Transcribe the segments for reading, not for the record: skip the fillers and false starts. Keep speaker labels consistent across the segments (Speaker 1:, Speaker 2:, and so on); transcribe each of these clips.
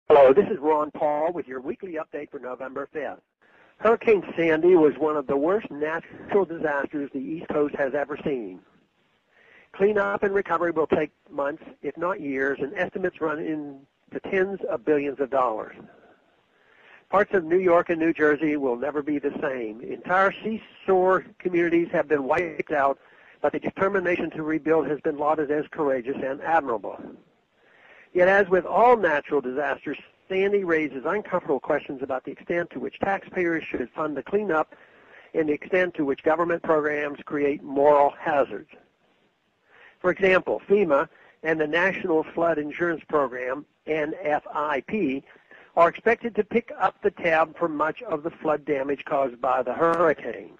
Speaker 1: Hello, this is Ron Paul with your weekly update for November 5th. Hurricane Sandy was one of the worst natural disasters the East Coast has ever seen. Cleanup and recovery will take months, if not years, and estimates run into tens of billions of dollars. Parts of New York and New Jersey will never be the same. Entire seashore communities have been wiped out, but the determination to rebuild has been lauded as courageous and admirable. Yet, as with all natural disasters, Sandy raises uncomfortable questions about the extent to which taxpayers should fund the cleanup and the extent to which government programs create moral hazards. For example, FEMA and the National Flood Insurance Program, NFIP, are expected to pick up the tab for much of the flood damage caused by the hurricane.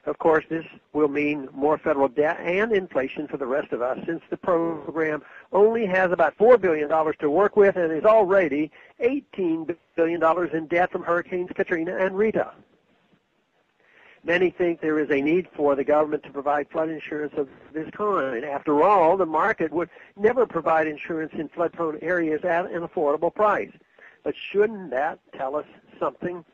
Speaker 1: Of course, this will mean more federal debt and inflation for the rest of us, since the program only has about $4 billion to work with and is already $18 billion in debt from Hurricanes Katrina and Rita. Many think there is a need for the government to provide flood insurance of this kind. After all, the market would never provide insurance in flood-prone areas at an affordable price. But shouldn't that tell us something?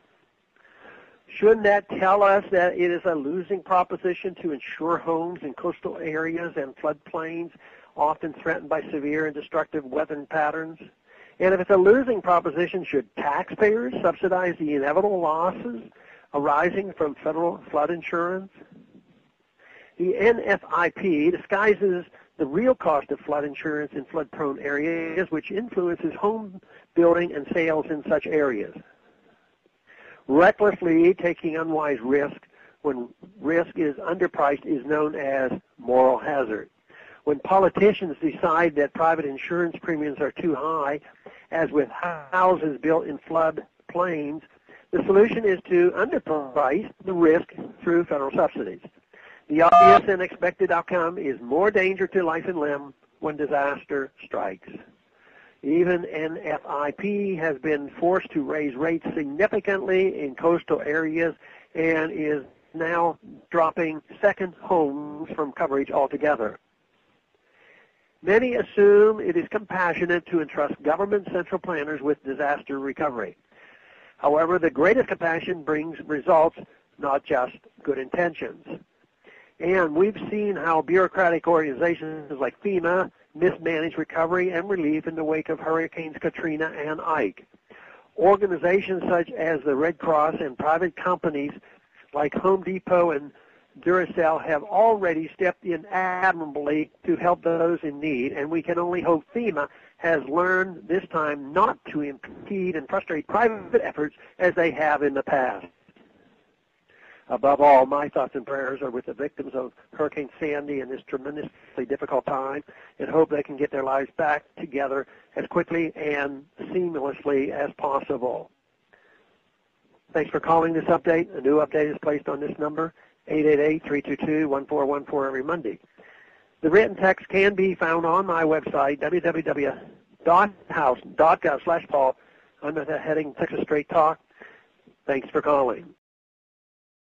Speaker 1: Shouldn't that tell us that it is a losing proposition to insure homes in coastal areas and floodplains often threatened by severe and destructive weather patterns? And if it's a losing proposition, should taxpayers subsidize the inevitable losses arising from federal flood insurance? The NFIP disguises the real cost of flood insurance in flood-prone areas, which influences home building and sales in such areas. Recklessly taking unwise risk when risk is underpriced is known as moral hazard. When politicians decide that private insurance premiums are too high, as with houses built in flood plains, the solution is to underprice the risk through federal subsidies. The obvious and expected outcome is more danger to life and limb when disaster strikes. Even NFIP has been forced to raise rates significantly in coastal areas and is now dropping second homes from coverage altogether. Many assume it is compassionate to entrust government central planners with disaster recovery. However, the greatest compassion brings results, not just good intentions. And we've seen how bureaucratic organizations like FEMA mismanaged recovery and relief in the wake of Hurricanes Katrina and Ike. Organizations such as the Red Cross and private companies like Home Depot and Duracell have already stepped in admirably to help those in need, and we can only hope FEMA has learned this time not to impede and frustrate private efforts as they have in the past. Above all, my thoughts and prayers are with the victims of Hurricane Sandy in this tremendously difficult time, and hope they can get their lives back together as quickly and seamlessly as possible. Thanks for calling this update. A new update is placed on this number, 888-322-1414 every Monday. The written text can be found on my website, www.house.gov/Paul, under the heading Texas Straight Talk. Thanks for calling.